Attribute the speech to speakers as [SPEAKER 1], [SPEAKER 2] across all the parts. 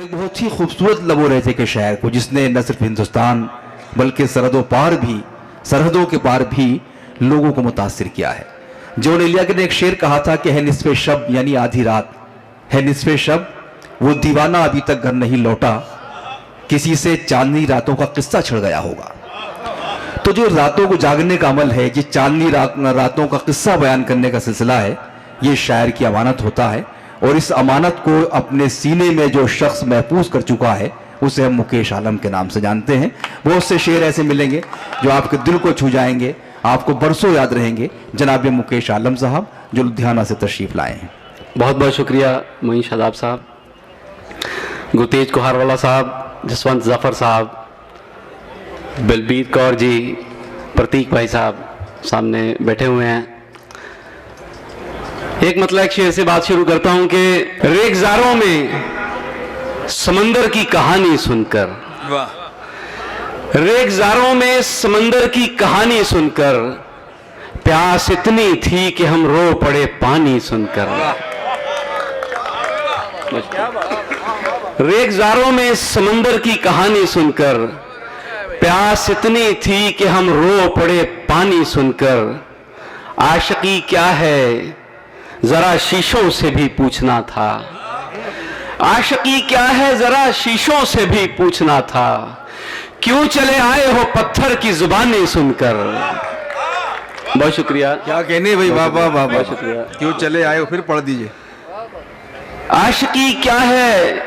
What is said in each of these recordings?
[SPEAKER 1] एक बहुत ही खूबसूरत लबो रहते के शायर को, जिसने न सिर्फ हिंदुस्तान बल्कि सरहदों के पार भी लोगों को मुतासिर किया है। जॉन एलिया ने एक शेर कहा था कि है निस्फ़े शब यानी आधी रात, है निस्फ़े शब वो दीवाना अभी तक घर नहीं लौटा, किसी से चांदनी रातों का किस्सा छिड़ गया होगा। तो जो रातों को जागने का अमल है, ये चांदनी रातों का किस्सा बयान करने का सिलसिला है, ये शायर की अमानत होता है। और इस अमानत को अपने सीने में जो शख्स महफूज कर चुका है उसे हम मुकेश आलम के नाम से जानते हैं। बहुत से शेर ऐसे मिलेंगे जो आपके दिल को छू जाएंगे, आपको बरसों याद रहेंगे। जनाब मुकेश आलम साहब जो लुधियाना से तशरीफ लाए हैं।
[SPEAKER 2] बहुत बहुत शुक्रिया मोइन शादाब साहब, गुरतेज कुहारवाला साहब, जसवंत जफर साहब, बलबीर कौर जी, प्रतीक भाई साहब सामने बैठे हुए हैं। एक मतलब एक शेर से बात शुरू करता हूं कि रेगजारों में समंदर की कहानी सुनकर, रेगजारों में समंदर की कहानी सुनकर प्यास इतनी थी कि हम रो पड़े पानी सुनकर। रेगजारों में समंदर की कहानी सुनकर प्यास इतनी थी कि हम रो पड़े पानी सुनकर। आशिकी क्या है जरा शीशों से भी पूछना था, आशिकी क्या है जरा शीशों से भी पूछना था। क्यों चले आए हो पत्थर की जुबानी सुनकर। बहुत शुक्रिया।
[SPEAKER 1] क्या कहने भाई, वाह वाह वाह,
[SPEAKER 2] बहुत शुक्रिया।
[SPEAKER 1] क्यों चले आए हो, फिर पढ़ दीजिए।
[SPEAKER 2] आशिकी क्या है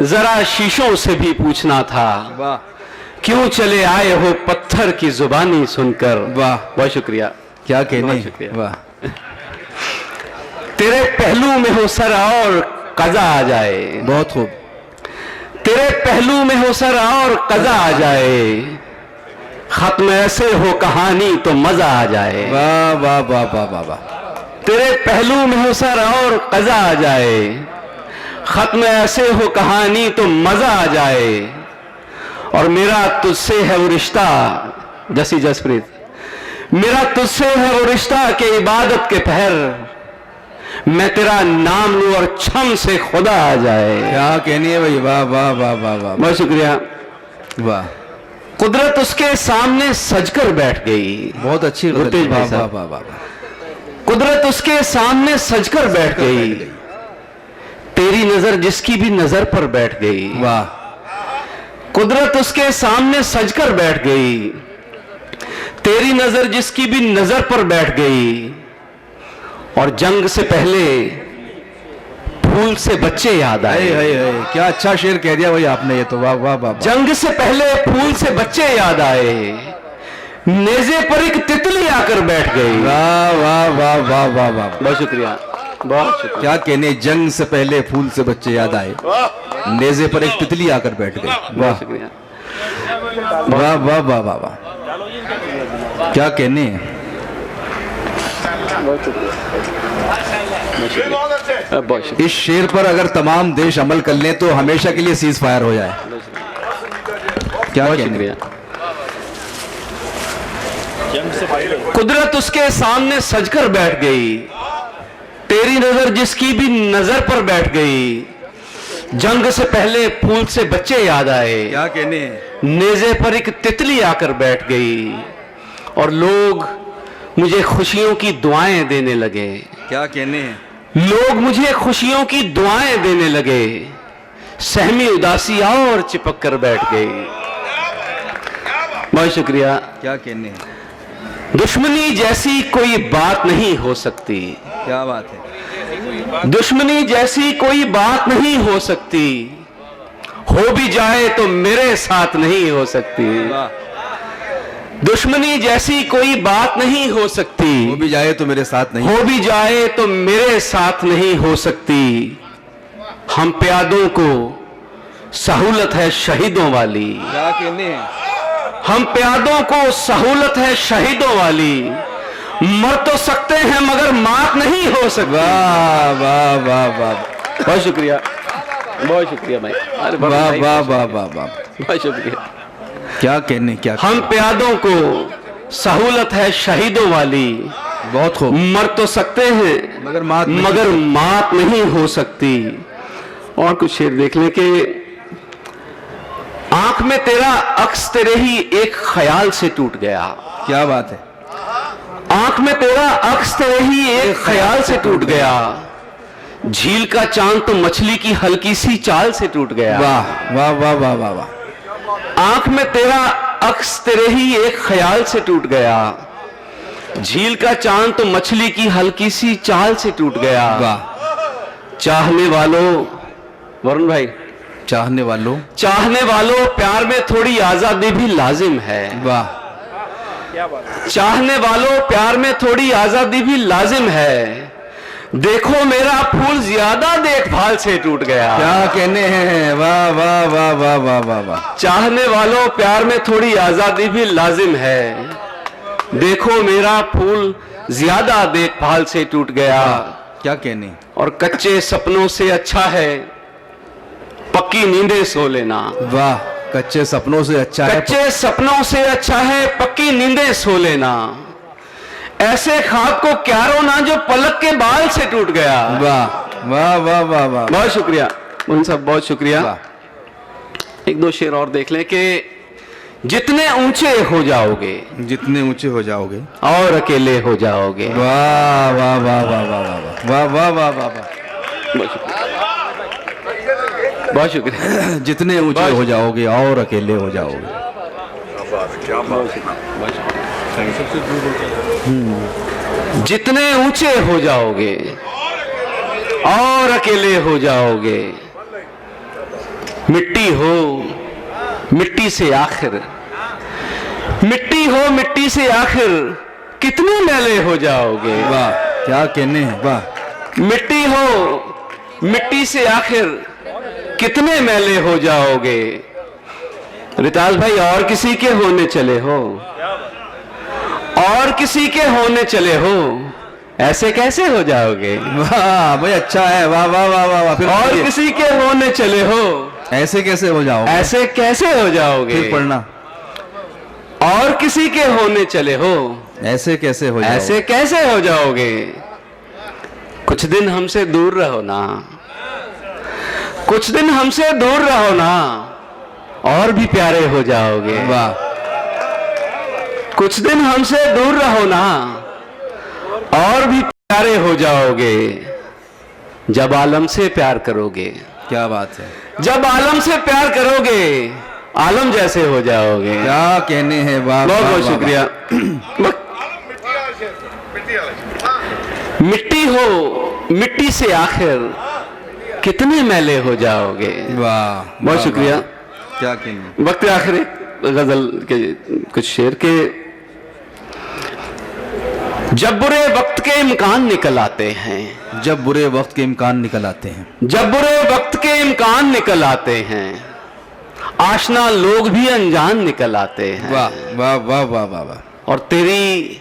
[SPEAKER 2] जरा शीशों से भी पूछना था,
[SPEAKER 1] वाह।
[SPEAKER 2] क्यों चले आए हो पत्थर की जुबानी सुनकर।
[SPEAKER 1] वाह,
[SPEAKER 2] बहुत शुक्रिया।
[SPEAKER 1] क्या कहने,
[SPEAKER 2] बहुत शुक्रिया।
[SPEAKER 1] वाह।
[SPEAKER 2] तेरे पहलू में हो सर और कजा आ जाए,
[SPEAKER 1] बहुत खूब।
[SPEAKER 2] तेरे पहलू में हो सर और कजा आ जाए, खत्म ऐसे हो कहानी तो मजा आ जाए।
[SPEAKER 1] वाह वाह वाह वाह वाह वाह।
[SPEAKER 2] तेरे पहलू में हो सर और कजा आ जाए, खत्म ऐसे हो कहानी तो मजा आ जाए। और मेरा तुझसे है वो रिश्ता, जसी जसप्रीत, मेरा तुझसे है वो रिश्ता के इबादत के पहर, मैं तेरा नाम लूं और छम से खुदा आ जाए।
[SPEAKER 1] क्या कहनी है भाई, वाह वाह वाह वाह वाह।
[SPEAKER 2] बहुत शुक्रिया।
[SPEAKER 1] वाह।
[SPEAKER 2] कुदरत उसके सामने सजकर बैठ गई।
[SPEAKER 1] बहुत अच्छी,
[SPEAKER 2] वाह
[SPEAKER 1] वाह वाह वाह।
[SPEAKER 2] कुदरत उसके सामने सजकर बैठ गई, तेरी नजर जिसकी भी नजर पर बैठ गई।
[SPEAKER 1] वाह।
[SPEAKER 2] कुदरत उसके सामने सजकर बैठ गई, तेरी नजर जिसकी भी नजर पर बैठ गई। और जंग से पहले फूल से बच्चे याद आए।
[SPEAKER 1] क्या अच्छा शेर कह दिया भाई आपने, ये तो वाह वाह वाह।
[SPEAKER 2] जंग से पहले फूल से बच्चे याद आए, नेज़े पर एक तितली आकर बैठ गई।
[SPEAKER 1] वाह वाह वाह वाह वाह वाह।
[SPEAKER 2] बहुत शुक्रिया, बहुत शुक्रिया।
[SPEAKER 1] क्या कहने, जंग से पहले फूल से बच्चे याद आए, नेज़े पर एक तितली आकर बैठ गई। वाह
[SPEAKER 2] शुक्रिया,
[SPEAKER 1] वाह वाह वाह वाह वाह। क्या कहने। इस शेर पर अगर तमाम देश अमल कर लें तो हमेशा के लिए सीज फायर हो जाए। क्या कहने।
[SPEAKER 2] कुदरत उसके सामने सजकर बैठ गई, तेरी नजर जिसकी भी नजर पर बैठ गई। जंग से पहले फूल से बच्चे याद आए,
[SPEAKER 1] क्या कहने।
[SPEAKER 2] नेज़े पर एक तितली आकर बैठ गई। और लोग मुझे खुशियों की दुआएं देने लगे।
[SPEAKER 1] क्या कहने।
[SPEAKER 2] लोग मुझे खुशियों की दुआएं देने लगे, सहमी उदासी और चिपक कर बैठ गई। बहुत शुक्रिया।
[SPEAKER 1] क्या कहने।
[SPEAKER 2] दुश्मनी जैसी कोई बात नहीं हो सकती,
[SPEAKER 1] क्या बात है।
[SPEAKER 2] दुश्मनी जैसी कोई बात नहीं हो सकती, हो भी जाए तो मेरे साथ नहीं हो सकती। दुश्मनी जैसी कोई बात नहीं हो सकती,
[SPEAKER 1] हो भी जाए तो मेरे साथ नहीं,
[SPEAKER 2] हो भी जाए तो मेरे साथ नहीं हो सकती। हम प्यादों को सहूलत है शहीदों वाली,
[SPEAKER 1] क्या कहने।
[SPEAKER 2] हम प्यादों को सहूलत है शहीदों वाली। मर तो सकते हैं मगर मात नहीं हो सकती।
[SPEAKER 1] वाह वाह वाह वाह।
[SPEAKER 2] बहुत शुक्रिया, बहुत शुक्रिया भाई। अरे
[SPEAKER 1] वाह वाह वाह वाह वाह।
[SPEAKER 2] बहुत शुक्रिया।
[SPEAKER 1] क्या कहने। क्या
[SPEAKER 2] हम प्यादों को सहूलत है शहीदों वाली,
[SPEAKER 1] बहुत खूब।
[SPEAKER 2] मर तो सकते हैं
[SPEAKER 1] मगर मात
[SPEAKER 2] नहीं हो सकती। और कुछ शेर देख लें कि आंख में तेरा अक्स तेरे ही एक ख्याल से टूट गया।
[SPEAKER 1] क्या बात है।
[SPEAKER 2] आंख में तेरा अक्स तेरे ही एक ख्याल से टूट गया। झील का चांद तो मछली की हल्की सी चाल से टूट गया।
[SPEAKER 1] वाह वाह वाह वाह वाह वाह।
[SPEAKER 2] आंख में तेरा अक्स तेरे ही एक ख्याल से टूट गया। झील का चांद तो मछली की हल्की सी चाल से टूट गया।
[SPEAKER 1] वाह।
[SPEAKER 2] चाहने वालों, वरुण भाई,
[SPEAKER 1] चाहने वालों
[SPEAKER 2] प्यार में थोड़ी आजादी भी लाजिम है।
[SPEAKER 1] वाह।
[SPEAKER 2] चाहने वालों प्यार में थोड़ी आजादी भी लाजिम है। देखो मेरा फूल ज्यादा देखभाल से टूट गया।
[SPEAKER 1] क्या कहने हैं। वाह वाह वाह वाह वाह वाह वाह।
[SPEAKER 2] चाहने वालों प्यार में थोड़ी आजादी भी लाजिम है। देखो मेरा फूल ज्यादा देखभाल से टूट गया।
[SPEAKER 1] क्या कहने।
[SPEAKER 2] और कच्चे सपनों से अच्छा है पक्की नींदें सो लेना।
[SPEAKER 1] वाह। कच्चे सपनों से अच्छा है।
[SPEAKER 2] कच्चे सपनों से अच्छा है पक्की नींदें सो लेना। ऐसे ख्वाब को क्या रोना जो पलक के बाल से टूट गया।
[SPEAKER 1] वाह वाह वाह वाह वाह।
[SPEAKER 2] बहुत शुक्रिया उन सब, बहुत शुक्रिया। एक दो शेर और देख लें कि जितने ऊंचे हो जाओगे,
[SPEAKER 1] जितने ऊंचे हो जाओगे
[SPEAKER 2] और अकेले हो जाओगे।
[SPEAKER 1] वाह वाह वाह वाह वाह वाह वाह वाह वाह वाह वाह।
[SPEAKER 2] बहुत शुक्रिया।
[SPEAKER 1] जितने ऊंचे हो जाओगे और अकेले हो जाओगे।
[SPEAKER 2] जितने ऊंचे हो जाओगे और अकेले हो जाओगे। मिट्टी हो मिट्टी से आखिर, मिट्टी हो मिट्टी से आखिर कितने मैले हो जाओगे।
[SPEAKER 1] वाह। क्या कहने हैं। वाह।
[SPEAKER 2] मिट्टी हो मिट्टी से आखिर कितने मैले हो जाओगे। रिताज भाई, और किसी के होने चले हो, और किसी के होने चले हो, ऐसे कैसे हो जाओगे।
[SPEAKER 1] वाह भाई, अच्छा है। वाह वाह वाह वाह वाह। फिर
[SPEAKER 2] और किसी के होने चले हो,
[SPEAKER 1] ऐसे कैसे हो जाओगे।
[SPEAKER 2] ऐसे कैसे हो जाओगे।
[SPEAKER 1] फिर पढ़ना।
[SPEAKER 2] और किसी के होने चले हो,
[SPEAKER 1] ऐसे कैसे हो जाओगे।
[SPEAKER 2] ऐसे कैसे हो जाओगे। कुछ दिन हमसे दूर रहो ना, कुछ दिन हमसे दूर रहो ना, और भी प्यारे हो जाओगे।
[SPEAKER 1] वाह।
[SPEAKER 2] कुछ दिन हमसे दूर रहो ना, और भी प्यारे हो जाओगे। जब आलम से प्यार करोगे।
[SPEAKER 1] क्या बात है।
[SPEAKER 2] जब आलम से प्यार करोगे, आलम जैसे हो जाओगे।
[SPEAKER 1] क्या कहने हैं। वाह।
[SPEAKER 2] बहुत बहुत शुक्रिया। मिट्टी हो मिट्टी से आखिर कितने मैले हो जाओगे।
[SPEAKER 1] वाह।
[SPEAKER 2] बहुत शुक्रिया।
[SPEAKER 1] क्या कहने।
[SPEAKER 2] वक्त आखिर गजल के कुछ शेर के। जब बुरे वक्त के इम्कान निकल आते हैं,
[SPEAKER 1] जब बुरे वक्त के इम्कान निकल आते हैं,
[SPEAKER 2] जब बुरे वक्त के इम्कान निकल आते हैं, आशना लोग भी अनजान निकल आते हैं।
[SPEAKER 1] वाह वाह वाह वाह वाह वाह।
[SPEAKER 2] और तेरी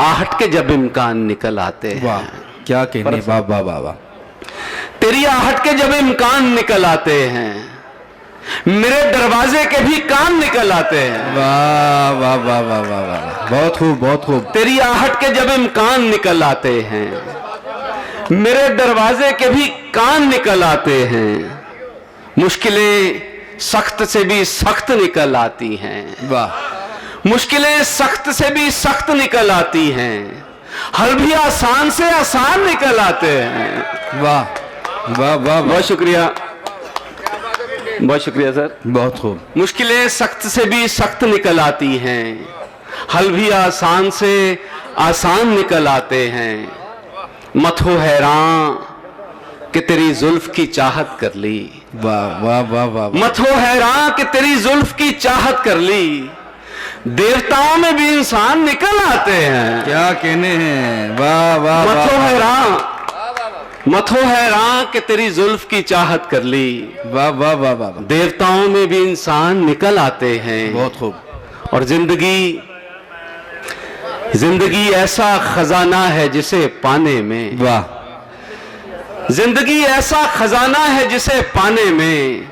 [SPEAKER 2] आहट के जब इम्कान निकल आते हैं।
[SPEAKER 1] वाह। क्या कहने। वाह वाह वाह वाह।
[SPEAKER 2] तेरी आहट के जब इम्कान निकल आते हैं, मेरे दरवाजे के भी कान निकल आते हैं।
[SPEAKER 1] वाह वाह वाह वाह वाह वाह। बहुत खूब बहुत खूब।
[SPEAKER 2] तेरी आहट के जब इम्कान निकल आते हैं, मेरे दरवाजे के भी कान निकल आते हैं। मुश्किलें सख्त से भी सख्त निकल आती हैं।
[SPEAKER 1] वाह।
[SPEAKER 2] मुश्किलें सख्त से भी सख्त निकल आती हैं। हल भी आसान से आसान निकल आते हैं।
[SPEAKER 1] वाह वाह वाह।
[SPEAKER 2] बहुत शुक्रिया, बहुत शुक्रिया सर।
[SPEAKER 1] बहुत खूब।
[SPEAKER 2] मुश्किलें सख्त से भी सख्त निकल आती हैं, हल भी आसान से आसान निकल आते हैं। मत हो हैरान कि तेरी जुल्फ की चाहत कर ली।
[SPEAKER 1] वाह वाह वाह वाह।
[SPEAKER 2] मत हो हैरान कि तेरी जुल्फ की चाहत कर ली। देवताओं में भी इंसान निकल आते हैं।
[SPEAKER 1] क्या कहने हैं। वाह वाह।
[SPEAKER 2] मत हो हैरान, मत हो हैरान कि तेरी जुल्फ की चाहत कर ली।
[SPEAKER 1] वाह वाह वाह वाह।
[SPEAKER 2] देवताओं में भी इंसान निकल आते हैं।
[SPEAKER 1] बहुत खूब।
[SPEAKER 2] और जिंदगी, जिंदगी ऐसा खजाना है जिसे पाने में।
[SPEAKER 1] वाह।
[SPEAKER 2] जिंदगी ऐसा खजाना है जिसे पाने में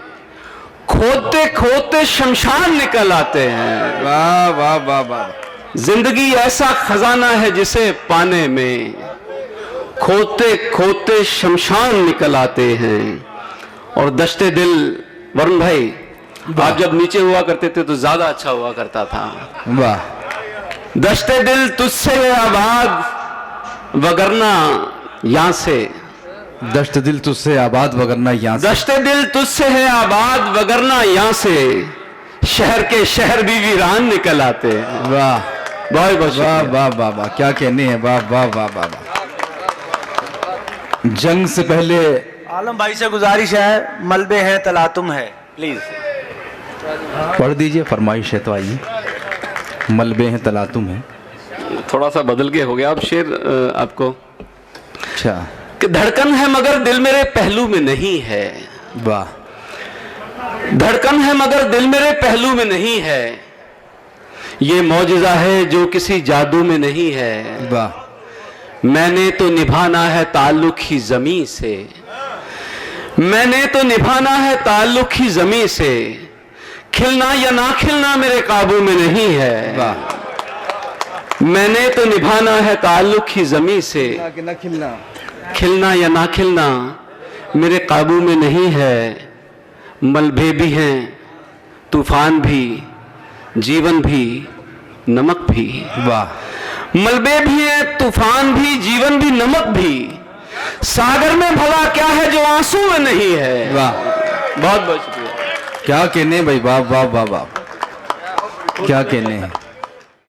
[SPEAKER 2] खोदते खोदते शमशान निकल आते हैं।
[SPEAKER 1] वाह वाह वाह वाह।
[SPEAKER 2] जिंदगी ऐसा खजाना है जिसे पाने में खोदते खोदते शमशान निकल आते हैं। और दश्ते दिल, वरुण भाई, आप जब नीचे हुआ करते थे तो ज्यादा अच्छा हुआ करता था।
[SPEAKER 1] वाह।
[SPEAKER 2] दश्ते दिल तुझसे है आबाद वगरना यहाँ से,
[SPEAKER 1] दश्त दिल तुझसे आबाद वगरना यहाँ से,
[SPEAKER 2] दश्ते दिल तुझसे है आबाद वगरना यहाँ से, शहर के शहर भी वीरान निकल आते हैं।
[SPEAKER 1] वाह
[SPEAKER 2] बहुत बहुत
[SPEAKER 1] वाह
[SPEAKER 2] शुक्रिया।
[SPEAKER 1] वाह वाह वाह, क्या कहने हैं, वाह वाह वाह वाह वाह। जंग से पहले
[SPEAKER 3] आलम भाई से गुजारिश है, मलबे हैं तलातुम है, प्लीज
[SPEAKER 1] पढ़ दीजिए, फरमाइश है तो आइए। मलबे हैं तलातुम है।
[SPEAKER 2] थोड़ा सा बदल के हो गया अब शेर आपको।
[SPEAKER 1] अच्छा,
[SPEAKER 2] कि धड़कन है मगर दिल मेरे पहलू में नहीं है,
[SPEAKER 1] वाह।
[SPEAKER 2] धड़कन है मगर दिल मेरे पहलू में नहीं है, ये मौजिज़ा है जो किसी जादू में नहीं है।
[SPEAKER 1] वाह।
[SPEAKER 2] मैंने तो निभाना है ताल्लुक ही ज़मीं से, मैंने तो निभाना है ताल्लुक ही ज़मीं से, खिलना या ना खिलना मेरे काबू में नहीं है।
[SPEAKER 1] वाह।
[SPEAKER 2] मैंने तो निभाना है ताल्लुक ही ज़मीं से,
[SPEAKER 1] ना खिलना,
[SPEAKER 2] खिलना या ना खिलना मेरे काबू में नहीं है। मलबे भी हैं, तूफान भी, जीवन भी, नमक भी।
[SPEAKER 1] वाह।
[SPEAKER 2] मलबे भी हैं, तूफान भी, जीवन भी, नमक भी, सागर में भला क्या है जो आंसू में नहीं है।
[SPEAKER 1] वाह,
[SPEAKER 2] बहुत बहुत शुक्रिया।
[SPEAKER 1] क्या कहने भाई, वाह वाह वाह वाह, क्या कहने हैं।